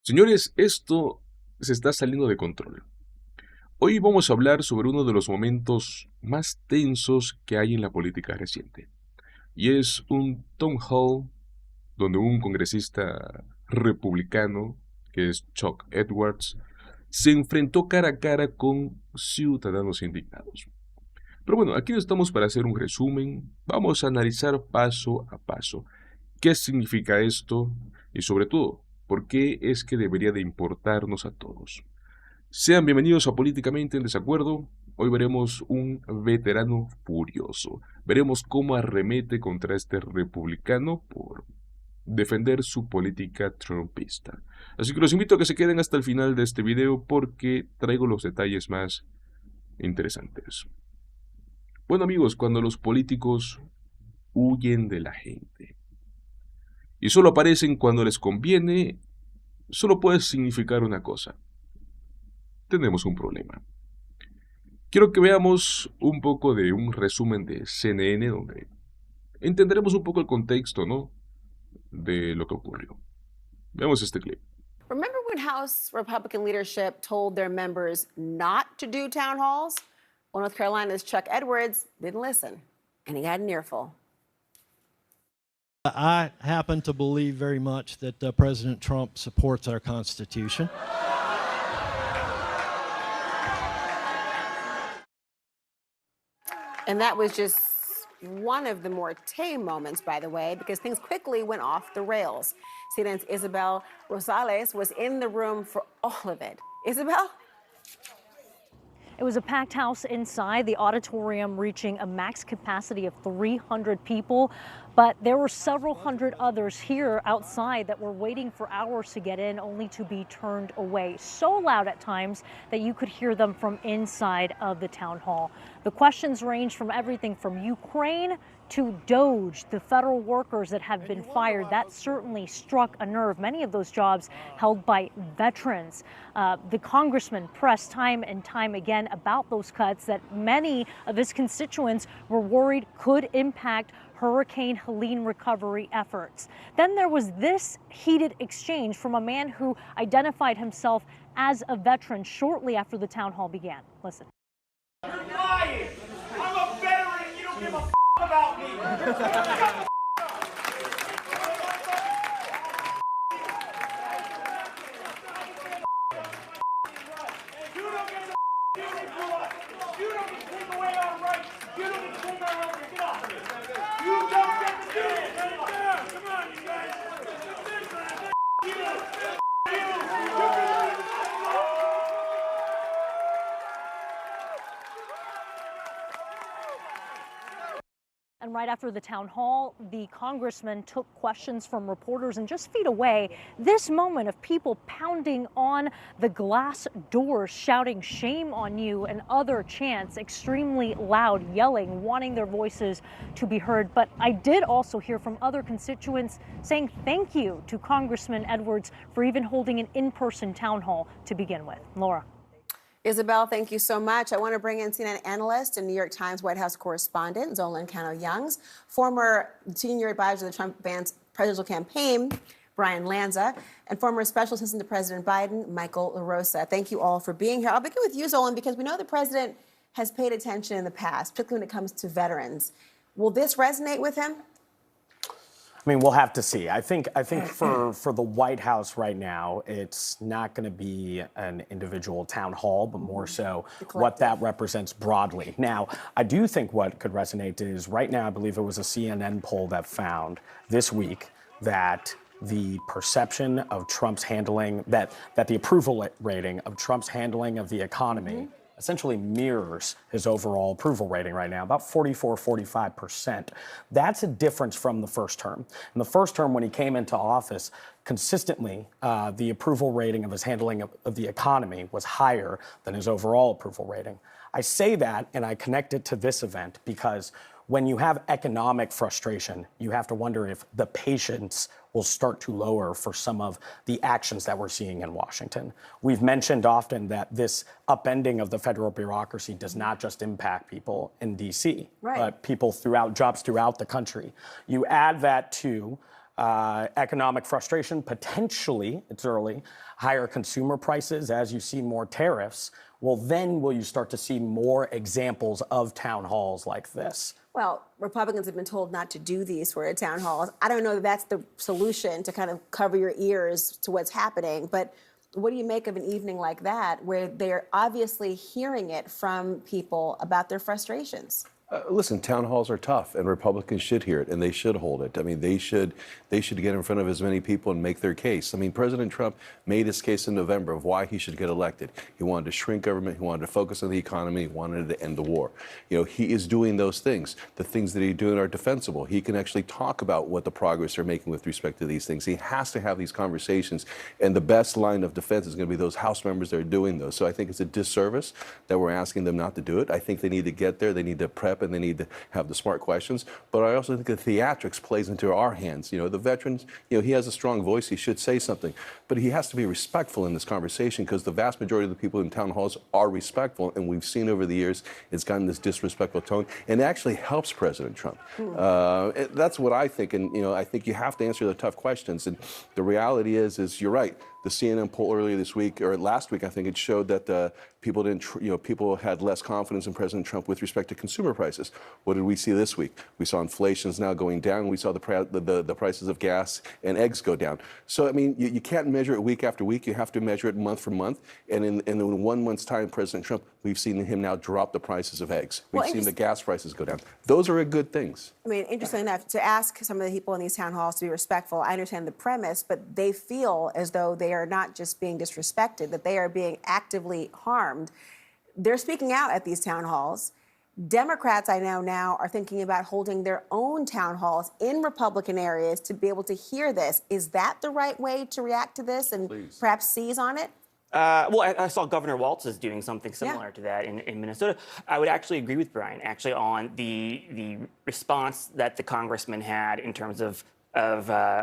Señores, esto se está saliendo de control. Hoy vamos a hablar sobre uno de los momentos más tensos que hay en la política reciente. Y es un town hall donde un congresista republicano, que es Chuck Edwards, se enfrentó cara a cara con ciudadanos indignados. Pero bueno, aquí no estamos para hacer un resumen, vamos a analizar paso a paso qué significa esto y sobre todo, por qué es que debería de importarnos a todos. Sean bienvenidos a Políticamente en Desacuerdo. Hoy veremos un veterano furioso. Veremos cómo arremete contra este republicano por defender su política trumpista. Así que los invito a que se queden hasta el final de este video porque traigo los detalles más interesantes. Bueno amigos, cuando los políticos huyen de la gente y solo aparecen cuando les conviene, solo puede significar una cosa. Tenemos un problema. Quiero que veamos un poco de un resumen de CNN donde entenderemos un poco el contexto, ¿no?, de lo que ocurrió. Veamos este clip. Remember when House Republican leadership told their members not to do town halls? Well, North Carolina's Chuck Edwards didn't listen, and he had an earful. I happen to believe very much that President Trump supports our Constitution. And that was just one of the more tame moments, by the way, because things quickly went off the rails. CNN's Isabel Rosales was in the room for all of it. Isabel? It was a packed house inside, the auditorium reaching a max capacity of 300 people. But there were several hundred others here outside that were waiting for hours to get in, only to be turned away. So loud at times that you could hear them from inside of the town hall. The questions ranged from everything from Ukraine to DOGE, the federal workers that have been fired. That certainly struck a nerve. Many of those jobs held by veterans. The congressman pressed time and time again about those cuts that many of his constituents were worried could impact Hurricane Helene recovery efforts. Then there was this heated exchange from a man who identified himself as a veteran shortly after the town hall began. Listen. You're lying. I'm a veteran and you don't give a about me. And right after the town hall, the congressman took questions from reporters, and just feet away, this moment of people pounding on the glass doors, shouting "shame on you" and other chants, extremely loud, yelling, wanting their voices to be heard. But I did also hear from other constituents saying thank you to Congressman Edwards for even holding an in-person town hall to begin with. Laura. Isabel, thank you so much. I want to bring in CNN analyst and New York Times White House correspondent Zolan Cano-Youngs, former senior advisor to the Trump presidential campaign, Brian Lanza, and former special assistant to President Biden, Michael LaRosa. Thank you all for being here. I'll begin with you, Zolan, because we know the president has paid attention in the past, particularly when it comes to veterans. Will this resonate with him? I mean, we'll have to see. I think for the White House right now, it's not going to be an individual town hall, but more so what that represents broadly. Now, I do think what could resonate is right now, I believe it was a CNN poll that found this week that the perception of Trump's handling, that the approval rating of Trump's handling of the economy essentially mirrors his overall approval rating right now, about 44, 45%. That's a difference from the first term. In the first term, when he came into office, consistently, the approval rating of his handling of the economy was higher than his overall approval rating. I say that, and I connect it to this event, because when you have economic frustration, you have to wonder if the patience will start to lower for some of the actions that we're seeing in Washington. We've mentioned often that this upending of the federal bureaucracy does not just impact people in D.C., but people jobs throughout the country. You add that to economic frustration, potentially, it's early, higher consumer prices as you see more tariffs, well, then will you start to see more examples of town halls like this? Well, Republicans have been told not to do these sort of town halls. I don't know if that's the solution to kind of cover your ears to what's happening, but what do you make of an evening like that where they're obviously hearing it from people about their frustrations? Listen, town halls are tough, and Republicans should hear it, and they should hold it. I mean, they should get in front of as many people and make their case. I mean, President Trump made his case in November of why he should get elected. He wanted to shrink government. He wanted to focus on the economy. He wanted to end the war. You know, he is doing those things. The things that he's doing are defensible. He can actually talk about what the progress they're making with respect to these things. He has to have these conversations, and the best line of defense is going to be those House members that are doing those. So I think it's a disservice that we're asking them not to do it. I think they need to get there. They need to prep, and they need to have the smart questions. But I also think the theatrics plays into our hands. You know, the veterans, you know, he has a strong voice. He should say something. But he has to be respectful in this conversation, because the vast majority of the people in town halls are respectful. And we've seen over the years it's gotten this disrespectful tone, and it actually helps President Trump. That's what I think. And, you know, I think you have to answer the tough questions. And the reality is you're right. The CNN poll earlier this week, or last week, I think it showed that people had less confidence in President Trump with respect to consumer prices. What did we see this week? We saw inflation's now going down. We saw the prices of gas and eggs go down. So, I mean, you can't measure it week after week. You have to measure it month for month. And in 1 month's time, President Trump, we've seen him now drop the prices of eggs. We've seen the gas prices go down. Those are good things. I mean, interesting enough, to ask some of the people in these town halls to be respectful, I understand the premise, but they feel as though they are not just being disrespected, that they are being actively harmed. They're speaking out at these town halls. Democrats, I know now, are thinking about holding their own town halls in Republican areas to be able to hear this. Is that the right way to react to this and perhaps seize on it? Well, I saw Governor Walz is doing something similar to that in Minnesota. I would actually agree with Brian, actually, on the response that the congressman had in terms of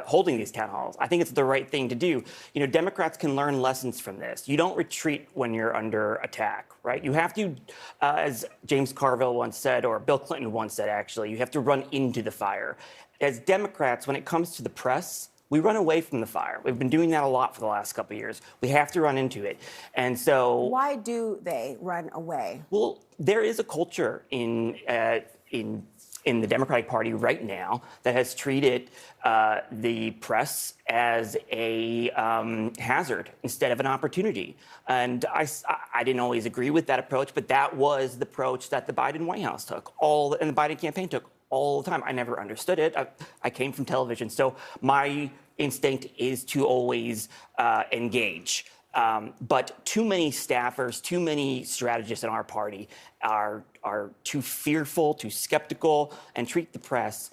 holding these town halls. I think it's the right thing to do. You know, Democrats can learn lessons from this. You don't retreat when you're under attack, right? You have to, as James Carville once said, or Bill Clinton once said, actually, you have to run into the fire. As Democrats, when it comes to the press, we run away from the fire. We've been doing that a lot for the last couple of years. We have to run into it. And so... Why do they run away? Well, there is a culture in the Democratic Party right now that has treated the press as a hazard instead of an opportunity. And I didn't always agree with that approach, but that was the approach that the Biden White House took, and the Biden campaign took all the time. I never understood it. I came from television, so my instinct is to always engage. But too many staffers, too many strategists in our party are too fearful, too skeptical, and treat the press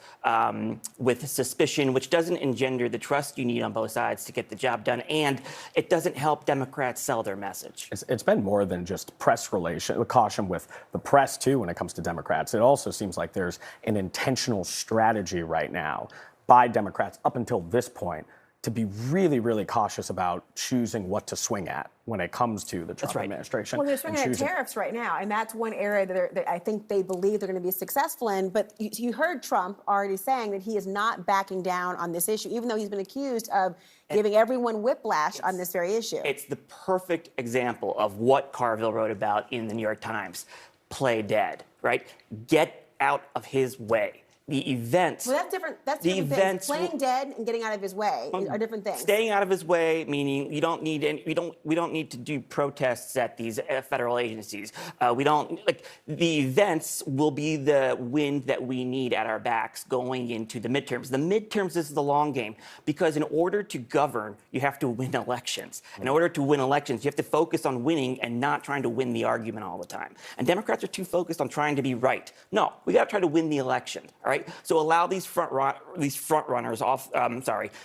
with suspicion, which doesn't engender the trust you need on both sides to get the job done, and it doesn't help Democrats sell their message. It's been more than just press caution with the press, too, when it comes to Democrats. It also seems like there's an intentional strategy right now by Democrats up until this point to be really, really cautious about choosing what to swing at when it comes to the Trump administration. Well, they're swinging at tariffs right now, and that's one area that I think they believe they're going to be successful in. But you heard Trump already saying that he is not backing down on this issue, even though he's been accused of giving everyone whiplash on this very issue. It's the perfect example of what Carville wrote about in the New York Times. Play dead, right? Get out of his way. The events. Well, that's different. That's the different events things. Playing dead and getting out of his way are different things. Staying out of his way, meaning you don't need any, we don't need to do protests at these federal agencies. We don't like the events will be the wind that we need at our backs going into the midterms. The midterms is the long game because in order to govern, you have to win elections. In order to win elections, you have to focus on winning and not trying to win the argument all the time. And Democrats are too focused on trying to be right. No, we got to try to win the election. All right. So allow these front runners off.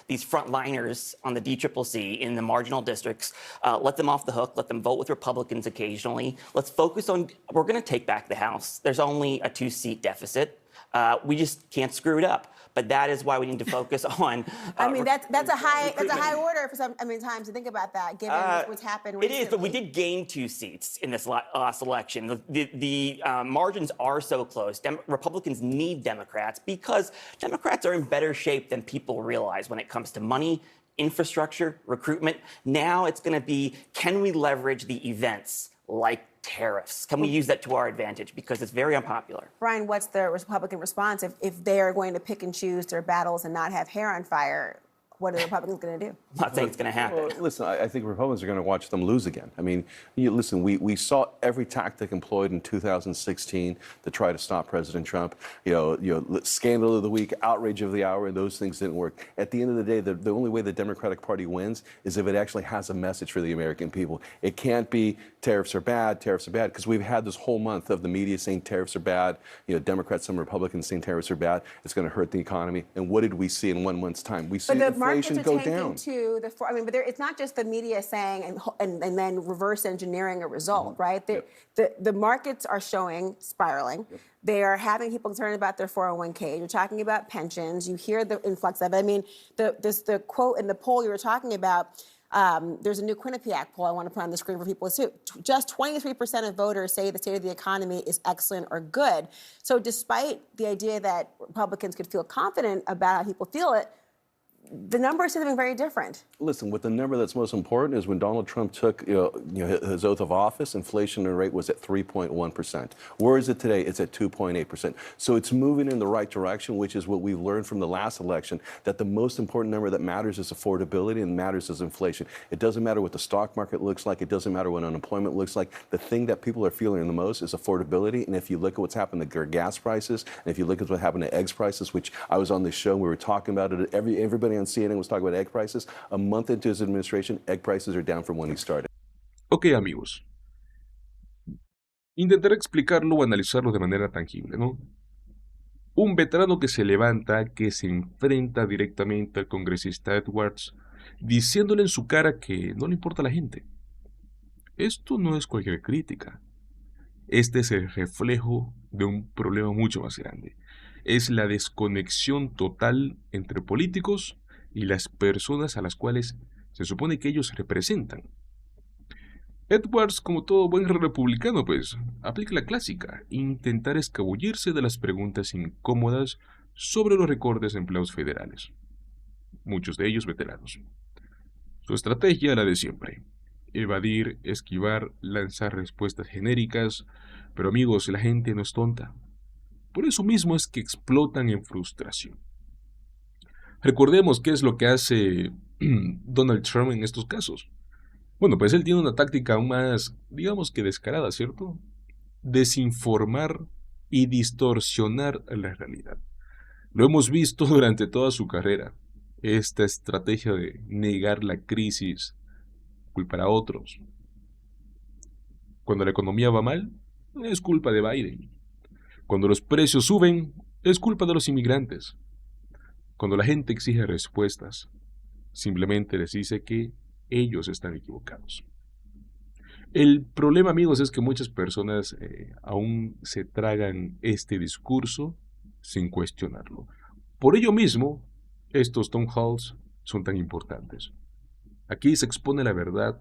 These frontliners on the DCCC in the marginal districts. Let them off the hook. Let them vote with Republicans occasionally. Let's focus on. We're going to take back the House. There's only a 2-seat deficit. We just can't screw it up. But that is why we need to focus on. I mean, that's a high order for some. I mean, times to think about that, given what's happened recently. It is, but we did gain 2 seats in this last election. The margins are so close. Republicans need Democrats because Democrats are in better shape than people realize when it comes to money, infrastructure, recruitment. Now it's going to be, can we leverage the events like tariffs? Can we use that to our advantage? Because it's very unpopular. Brian, what's the Republican response if they are going to pick and choose their battles and not have hair on fire? What are the Republicans going to do? I'm not saying it's going to happen. Well, listen, I think Republicans are going to watch them lose again. I mean, listen, we saw every tactic employed in 2016 to try to stop President Trump. Scandal of the week, outrage of the hour, and those things didn't work. At the end of the day, the only way the Democratic Party wins is if it actually has a message for the American people. It can't be tariffs are bad, because we've had this whole month of the media saying tariffs are bad. Democrats, some Republicans saying tariffs are bad. It's going to hurt the economy. And what did we see in 1 month's time? We see inflation go down. But it's not just the media saying and then reverse engineering a result, right? The markets are showing spiraling. Yep. They are having people concerned about their 401k. You're talking about pensions. You hear the influx of it. I mean, the quote in the poll you were talking about. There's a new Quinnipiac poll I want to put on the screen for people to see. Just 23% of voters say the state of the economy is excellent or good. So despite the idea that Republicans could feel confident about how people feel it, the numbers are something very different. Listen, what the number that's most important is when Donald Trump took his oath of office, inflation rate was at 3.1%. Where is it today? It's at 2.8%. So it's moving in the right direction, which is what we've learned from the last election, that the most important number that matters is affordability and matters is inflation. It doesn't matter what the stock market looks like. It doesn't matter what unemployment looks like. The thing that people are feeling the most is affordability. And if you look at what's happened to their gas prices, and if you look at what happened to eggs prices, which I was on this show, we were talking about it, everybody on CNN was talking about egg prices. A month into his administration, egg prices are down from when he started. Ok, amigos. Intentaré explicarlo o analizarlo de manera tangible, ¿no? Un veterano que se levanta, que se enfrenta directamente al congresista Edwards, diciéndole en su cara que no le importa a la gente. Esto no es cualquier crítica. Este es el reflejo de un problema mucho más grande. Es la desconexión total entre políticos y las personas a las cuales se supone que ellos representan. Edwards, como todo buen republicano, pues, aplica la clásica, intentar escabullirse de las preguntas incómodas sobre los recortes de empleados federales, muchos de ellos veteranos. Su estrategia, la de siempre, evadir, esquivar, lanzar respuestas genéricas, pero amigos, la gente no es tonta. Por eso mismo es que explotan en frustración. Recordemos qué es lo que hace Donald Trump en estos casos. Bueno, pues él tiene una táctica aún más, digamos que descarada, ¿cierto? Desinformar y distorsionar la realidad. Lo hemos visto durante toda su carrera. Esta estrategia de negar la crisis, culpar a otros. Cuando la economía va mal, es culpa de Biden. Cuando los precios suben, es culpa de los inmigrantes. Cuando la gente exige respuestas, simplemente les dice que ellos están equivocados. El problema, amigos, es que muchas personas aún se tragan este discurso sin cuestionarlo. Por ello mismo, estos town halls son tan importantes. Aquí se expone la verdad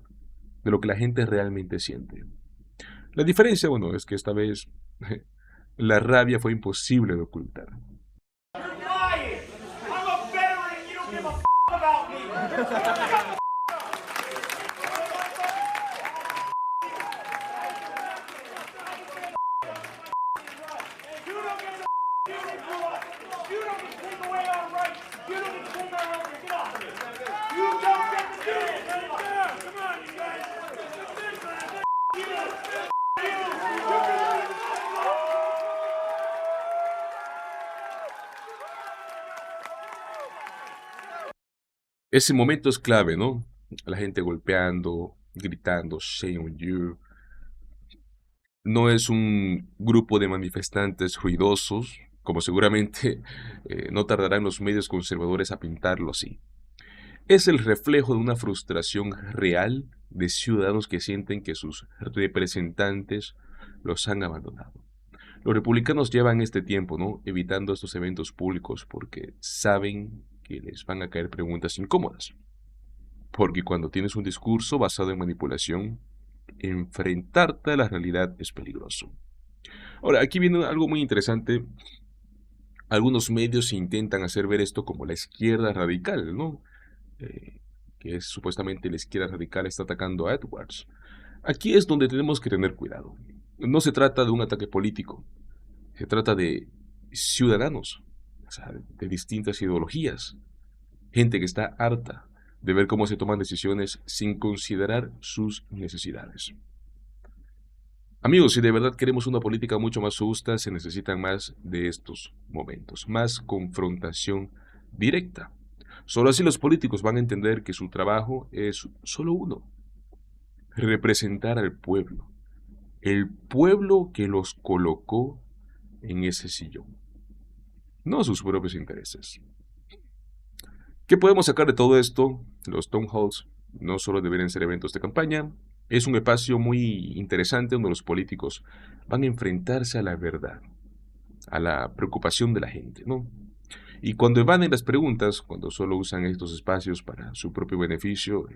de lo que la gente realmente siente. La diferencia, bueno, es que esta vez la rabia fue imposible de ocultar. Ese momento es clave, ¿no? La gente golpeando, gritando, shame on you. No es un grupo de manifestantes ruidosos, como seguramente no tardarán los medios conservadores a pintarlo así. Es el reflejo de una frustración real de ciudadanos que sienten que sus representantes los han abandonado. Los republicanos llevan este tiempo, ¿no?, evitando estos eventos públicos porque saben que les van a caer preguntas incómodas. Porque cuando tienes un discurso basado en manipulación, enfrentarte a la realidad es peligroso. Ahora, aquí viene algo muy interesante. Algunos medios intentan hacer ver esto como la izquierda radical, ¿no? Que es supuestamente la izquierda radical está atacando a Edwards. Aquí es donde tenemos que tener cuidado. No se trata de un ataque político, se trata de ciudadanos, o sea, de distintas ideologías, gente que está harta de ver cómo se toman decisiones sin considerar sus necesidades. Amigos, si de verdad queremos una política mucho más justa, se necesitan más de estos momentos, más confrontación directa. Solo así los políticos van a entender que su trabajo es solo uno: representar al pueblo, el pueblo que los colocó en ese sillón, no sus propios intereses. ¿Qué podemos sacar de todo esto? Los town halls no solo deberían ser eventos de campaña, es un espacio muy interesante donde los políticos van a enfrentarse a la verdad, a la preocupación de la gente, ¿no? Y cuando evaden las preguntas, cuando solo usan estos espacios para su propio beneficio,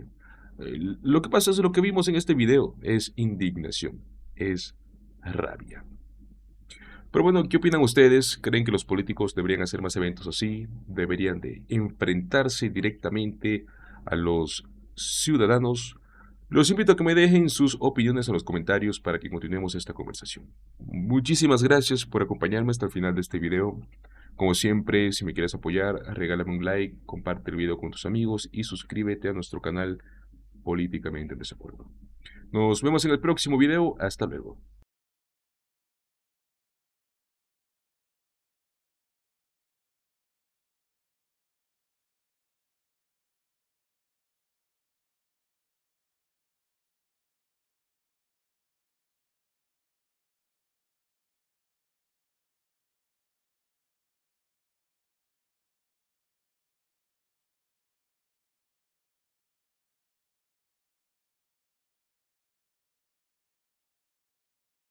lo que pasa es lo que vimos en este video, es indignación, es rabia. Pero bueno, ¿qué opinan ustedes? ¿Creen que los políticos deberían hacer más eventos así? ¿Deberían de enfrentarse directamente a los ciudadanos? Los invito a que me dejen sus opiniones en los comentarios para que continuemos esta conversación. Muchísimas gracias por acompañarme hasta el final de este video. Como siempre, si me quieres apoyar, regálame un like, comparte el video con tus amigos y suscríbete a nuestro canal Políticamente en Desacuerdo. Nos vemos en el próximo video. Hasta luego.